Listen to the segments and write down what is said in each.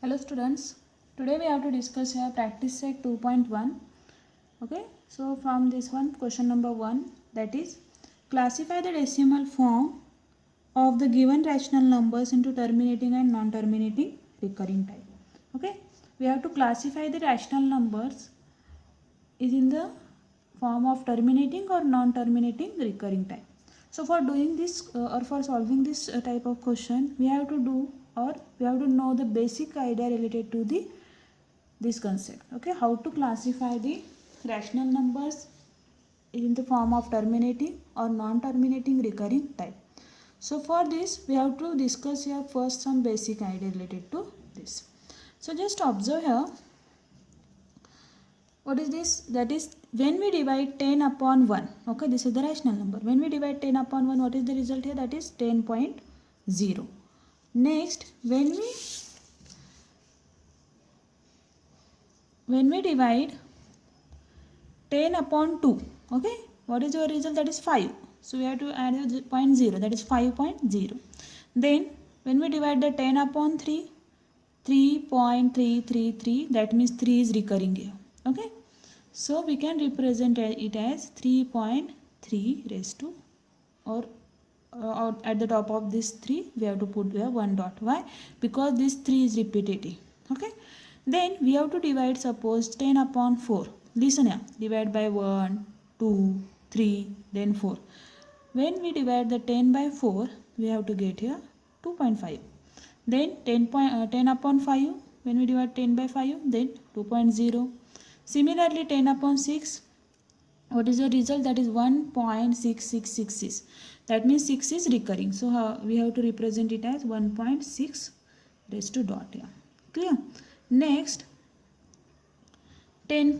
Hello students, today we have to discuss here practice set 2.1. Okay, so from this one question number 1, that is classify the decimal form of the given rational numbers into terminating and non-terminating recurring type. Okay, we have to classify the rational numbers is in the form of terminating or non-terminating recurring type. So for doing this or for solving this type of question, we have to do or we have to know the basic idea related to the this concept. Okay, how to classify the rational numbers in the form of terminating or non-terminating recurring type. So for this we have to discuss here first some basic idea related to this. So just observe here, what is this? That is when we divide 10 upon 1. Okay, this is the rational number. When we divide 10 upon 1, what is the result here? That is 10.0. Next, when we divide 10 upon 2, okay, what is your result? That is 5. So we have to add 0.0, that is 5.0. Then when we divide the 10 upon 3, 3.333, that means 3 is recurring here. Okay, so we can represent it as 3.3 raised to or at the top of this 3 we have to put here 1 dot. Why? Because this 3 is repetitive. Okay, then we have to divide, suppose 10 upon 4. Listen here, divide by 1, 2, 3, then 4. When we divide the 10 by 4, we have to get here 2.5. Then 10 upon 5, when we divide 10 by 5, then 2.0. Similarly, 10 upon 6, what is the result? That is 1.6666. That means 6 is recurring. So we have to represent it as 1.6 raised to dot here. Clear? Next, 10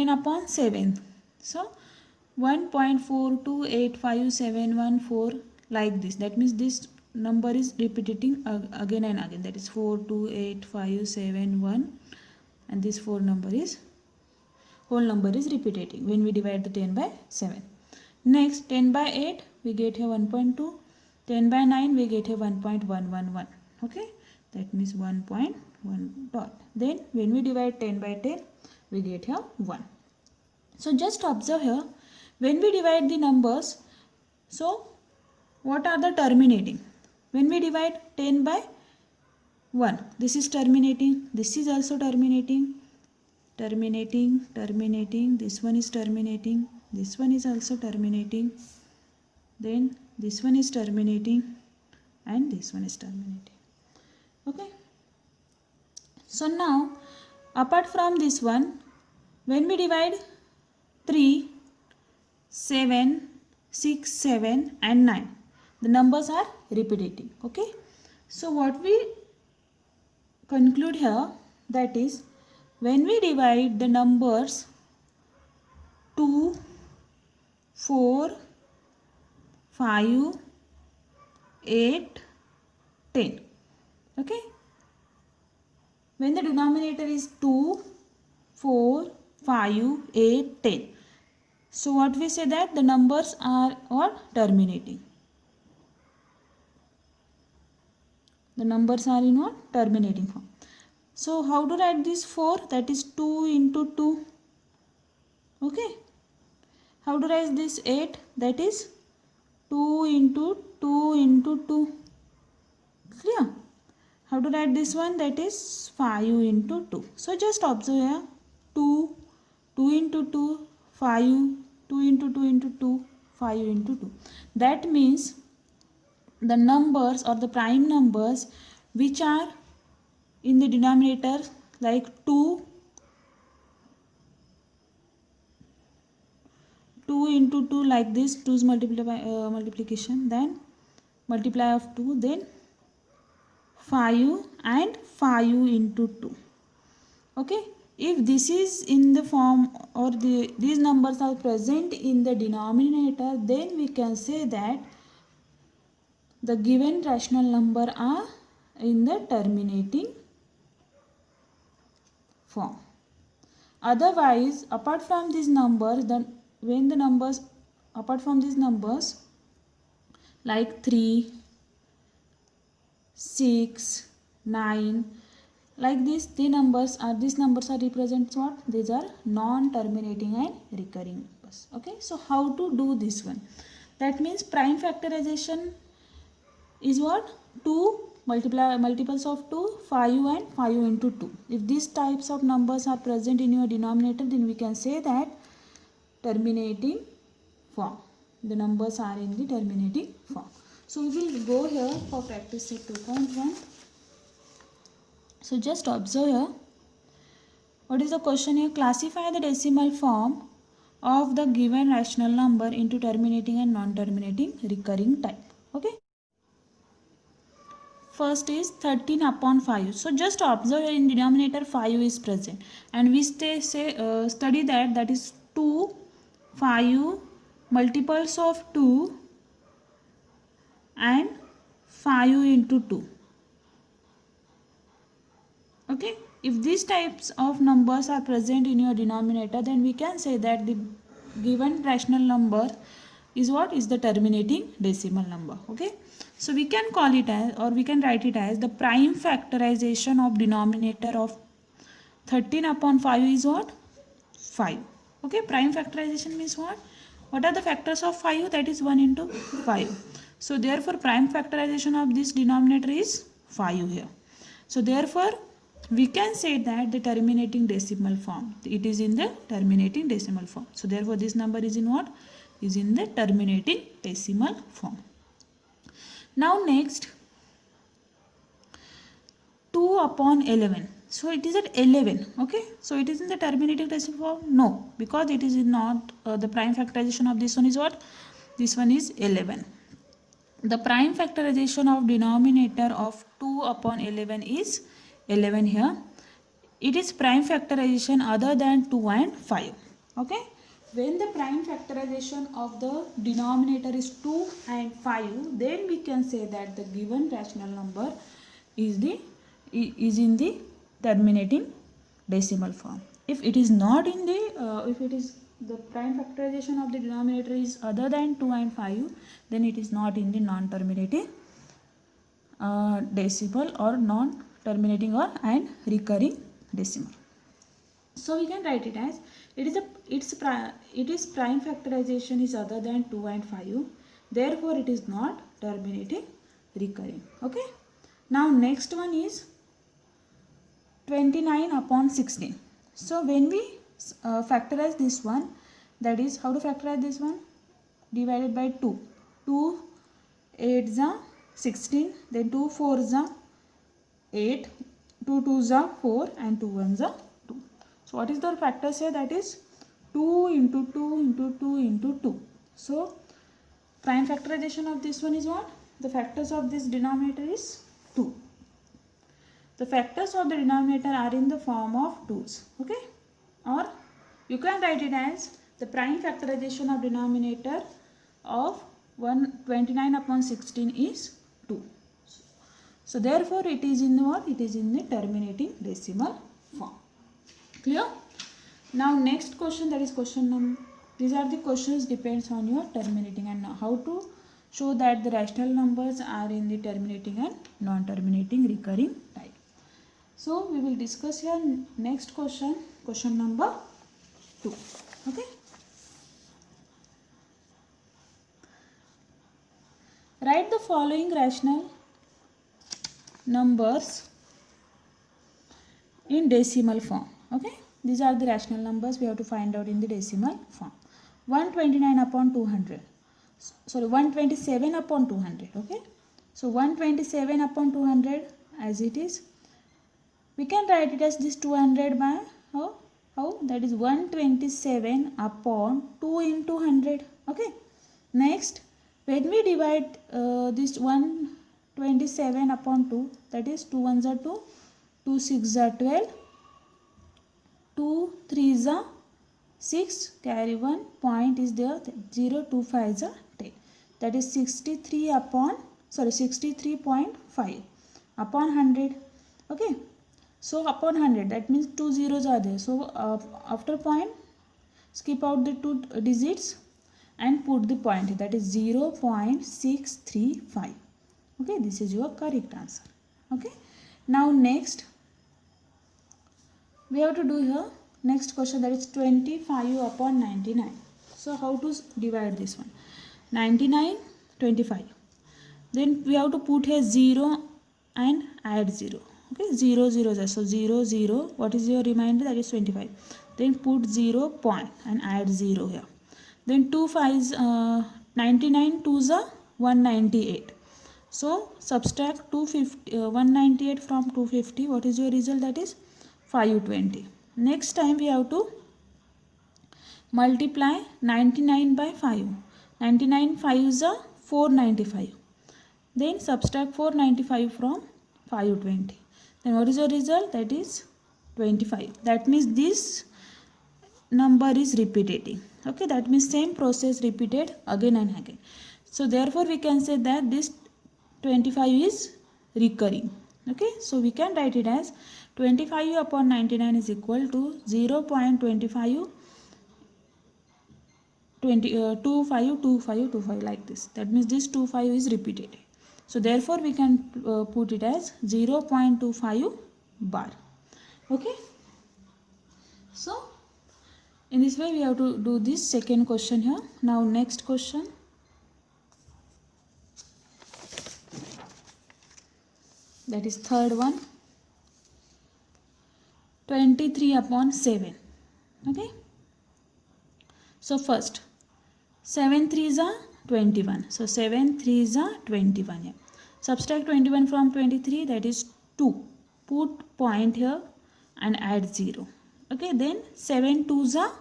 upon 7. So 1.42857114 like this. That means this number is repeating again and again. That is 428571, and this whole number is repeating when we divide the 10 by 7. Next, 10 by 8 we get here 1.2. 10 by 9 we get here 1.111. Okay, that means 1.1 dot. Then when we divide 10 by 10 we get here 1. So just observe here, when we divide the numbers, so what are the terminating? When we divide 10 by 1, this is terminating, this is also terminating, this one is terminating, this one is also terminating, then this one is terminating, and this one is terminating. Okay, so now apart from this one, when we divide 3, 7, 6, 7 and 9, the numbers are repetitive. Okay, so what we conclude here, that is when we divide the numbers 2, 4, 5, 8, 10. Okay, when the denominator is 2, 4, 5, 8, 10. So what we say, that the numbers are all terminating. The numbers are in what? Terminating form. So how to write this 4? That is 2 into 2. Okay. How to write this 8? That is 2 into 2 into 2. Clear? How to write this one? That is 5 into 2. So just observe here, 2, 2 into 2, 5, 2 into 2 into 2, 5 into 2. That means the numbers or the prime numbers which are in the denominator, like 2 into 2, like this, 2's multiplication, then multiply of 2, then 5 and 5 into 2. Okay, if this is in the form or these numbers are present in the denominator, then we can say that the given rational number are in the terminating form. Otherwise, apart from these numbers, when the numbers apart from these numbers like 3, 6, 9, like this, these numbers are represents what? These are non-terminating and recurring numbers. Okay, so how to do this one? That means prime factorization is what? 2 multiples of 2, 5 and 5 into 2. If these types of numbers are present in your denominator, then we can say that terminating form. The numbers are in the terminating form. So we will go here for practice set 2.1. So just observe here. What is the question here? Classify the decimal form of the given rational number into terminating and non-terminating recurring type. Okay. First is 13 upon 5. So just observe in denominator 5 is present, and we study that is 2, 5, multiples of 2 and 5 into 2. Okay, if these types of numbers are present in your denominator, then we can say that the given rational number is what? Is the terminating decimal number. Okay, so we can call it as, or we can write it as, the prime factorization of denominator of 13 upon 5 is what? 5. Okay, prime factorization means what? What are the factors of 5? That is 1 into 5. So therefore prime factorization of this denominator is 5 here. So therefore we can say that the terminating decimal form, it is in the terminating decimal form. So therefore this number is in what? Is in the terminating decimal form. Now next, 2 upon 11. So it is at 11. Okay, so it is in the terminating decimal form? No, because it is not, the prime factorization of this one is what? This one is 11. The prime factorization of denominator of 2 upon 11 is 11 here. It is prime factorization other than 2 and 5. Okay, when the prime factorization of the denominator is 2 and 5, then we can say that the given rational number is in the terminating decimal form. If it is not in the if it is the prime factorization of the denominator is other than 2 and 5, then it is not in the non-terminating decimal or non-terminating or and recurring decimal. So we can write it as, it is prime factorization is other than 2 and 5, therefore it is not terminating recurring. Okay, now next one is 29 upon 16. So when we factorize this one, that is, how to factorize this one? Divided by 2. 2 8s are 16, then 2 4s are 8, 2 2s are 4 and 2 1s are 2. So what is the factors here? That is 2 into 2 into 2 into 2. So prime factorization of this one is what? The factors of this denominator is 2. The factors of the denominator are in the form of 2's. Okay, or you can write it as the prime factorization of denominator of 129 upon 16 is 2. So therefore it is in what? It is in the terminating decimal form. Clear? Now next question, that is question number, these are the questions depends on your terminating and how to show that the rational numbers are in the terminating and non-terminating recurring type. So we will discuss here next question, question number 2. Okay. Write the following rational numbers in decimal form. Okay, these are the rational numbers we have to find out in the decimal form. 129 upon 200. Sorry, 127 upon 200. Okay, so 127 upon 200 as it is. We can write it as this 200 by how? That is 127 upon 2 into 100. Okay. Next, when we divide this 127 upon 2, that is 2 1s are 2, 2 6s are 12, 2 3s are 6, carry 1 point is there, 0 2 5s are 10. That is 63.5 upon 100. Okay. So upon 100, that means 2 zeros are there. So after point, skip out the 2 digits and put the point, that is 0.635. Okay, this is your correct answer. Okay, now next we have to do here next question, that is 25 upon 99. So how to divide this one? 99, 25. Then we have to put here 0 and add 0. Okay, 0, 0 is so 0, 0. What is your remainder? That is 25. Then put 0 point and add 0 here. Then 2 5s, 99 2s are 198. So subtract 198 from 250. What is your result? That is 520. Next time we have to multiply 99 by 5. 99 5s are 495. Then subtract 495 from 520. Then what is your result? That is 25. That means this number is repeating. Okay, that means same process repeated again and again. So therefore we can say that this 25 is recurring. Okay, so we can write it as 25 upon 99 is equal to 0.25 25 like this. That means this 25 is repeated. So therefore we can put it as 0.25 bar. Okay, so in this way we have to do this second question here. Now next question. That is third one. 23 upon 7. Okay. So first 7 3s are 21. So 7 3s are 21 here. Subtract 21 from 23, that is 2. Put point here and add 0. Okay, then 7 2s are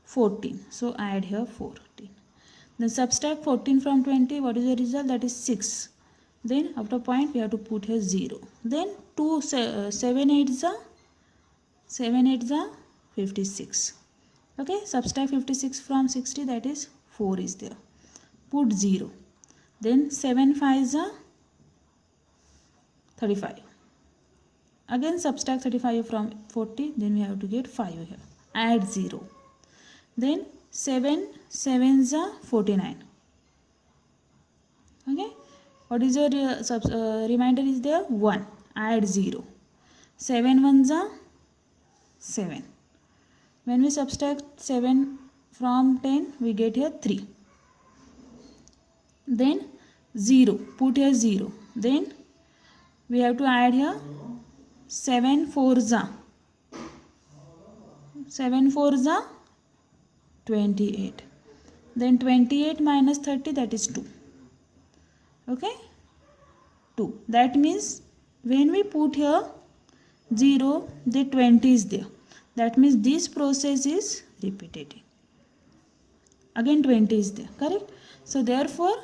14. So add here 14. Then subtract 14 from 20. What is the result? That is 6. Then after point we have to put here 0. Then 7 8s are 56. Okay, subtract 56 from 60, that is 4 is there. Put 0. Then 7 5s are 35. Again subtract 35 from 40, then we have to get 5 here. Add 0. Then 7 7s are 49. Okay, what is your remainder is there? 1. Add 0. 7 1s are 7. When we subtract 7 from 10, we get here 3. Then 0. Put here 0. Then we have to add here 7 4s are 28. Then 28 minus 30, that is 2. Okay, 2. That means when we put here 0, the 20 is there. That means this process is repeated. Again 20 is there, correct? So therefore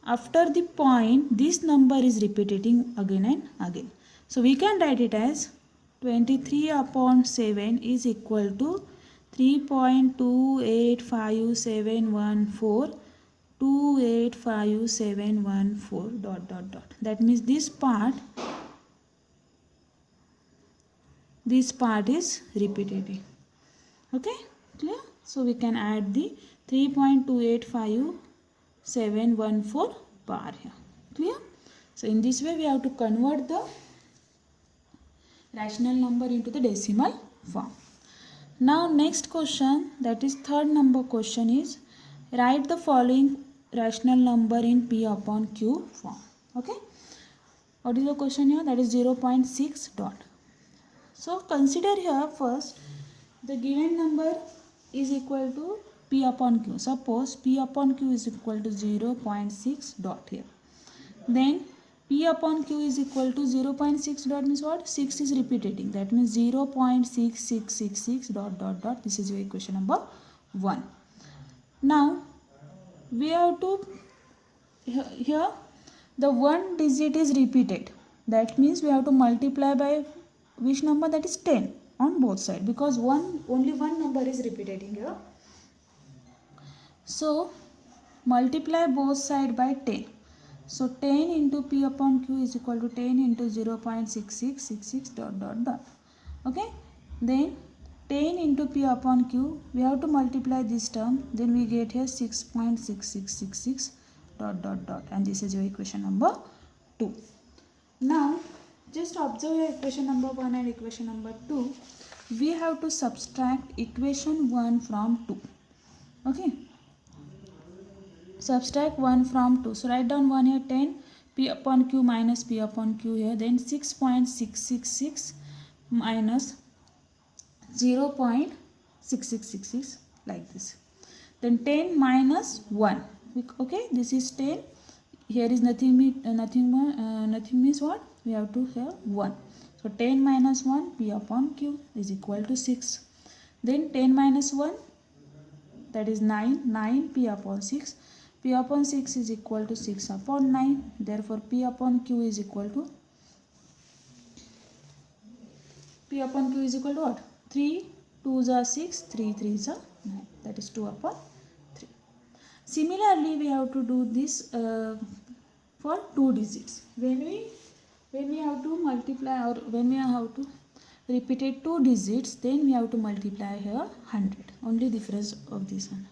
after the point this number is repeating again and again. So we can write it as 23 upon 7 is equal to 3.28514 285,714 dot dot dot. That means this part is repeated. Okay, clear? So we can add the 3.285,714 bar here. Clear? So in this way we have to convert the rational number into the decimal form. Now next question, that is third number question, is write the following rational number in P upon Q form. Okay, what is the question here? That is 0.6 dot. So consider here first the given number is equal to P upon Q. Suppose P upon Q is equal to 0.6 dot here. Then P upon Q is equal to 0.6 dot means what? 6 is repeating. That means 0.6666 dot dot dot. This is your equation number 1. Now we have to, here the one digit is repeated. That means we have to multiply by which number? That is 10 on both sides, because only one number is repeating here. So multiply both sides by 10. So 10 into P upon Q is equal to 10 into 0.6666 dot dot dot. Okay, then 10 into P upon Q, we have to multiply this term, then we get here 6.6666 dot dot dot, and this is your equation number 2. Now just observe your equation number 1 and equation number 2. we have to subtract equation 1 from 2. Okay, subtract 1 from 2. So write down 1 here, 10 p upon q minus p upon q here, then 6.666 minus 0.6666 like this. Then 10 minus 1. Okay, this is 10. Here is nothing means what? We have to have 1. So 10 minus 1 p upon q is equal to 6. Then 10 minus 1, that is 9. 9 p upon 6. P upon 6 is equal to 6 upon 9. Therefore p upon q is equal to what? 3 2s are 6, 3 3s are 9. That is 2 upon 3. Similarly, we have to do this for 2 digits. When we have to multiply, or when we have to repeat 2 digits, then we have to multiply here 100. Only difference of this one.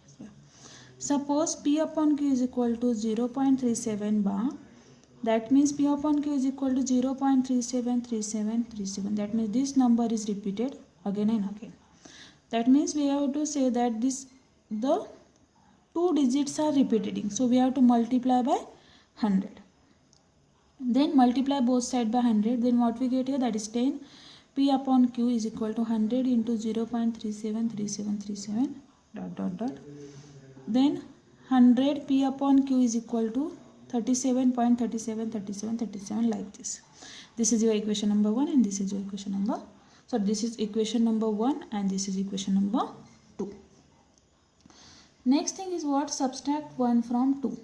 Suppose p upon q is equal to 0.37 bar. That means p upon q is equal to 0.373737. That means this number is repeated again and again. That means we have to say that the 2 digits are repeating. So we have to multiply by 100. Then multiply both sides by 100. Then what we get here, that is 10. P upon q is equal to 100 into 0.373737 dot. Then 100 p upon q is equal to 37.373737 like this. This is your equation number 1 and this is your equation number. So this is equation number 1 and this is equation number 2. Next thing is what? Subtract 1 from 2.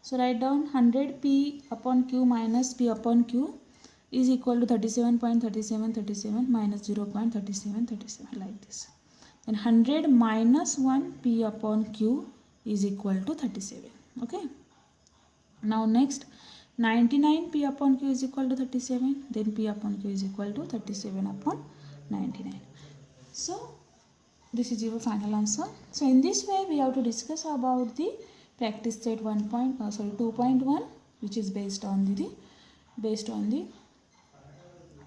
So write down 100 p upon q minus p upon q is equal to 37.3737 minus 0.3737 like this. Then 100 minus 1 p upon q is equal to 37. Okay. Now next, 99 p upon q is equal to 37. Then p upon q is equal to 37 upon 99. So this is your final answer. So in this way we have to discuss about the practice set 2.1, which is based on the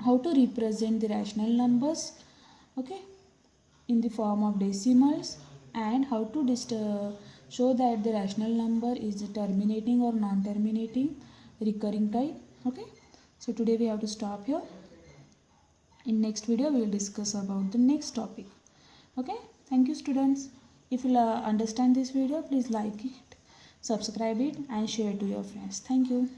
how to represent the rational numbers, okay, in the form of decimals, and how to show that the rational number is terminating or non-terminating, recurring type. Okay, so today we have to stop here. In next video we will discuss about the next topic. Okay, thank you students. If you understand this video, please like it, subscribe it and share to your friends. Thank you.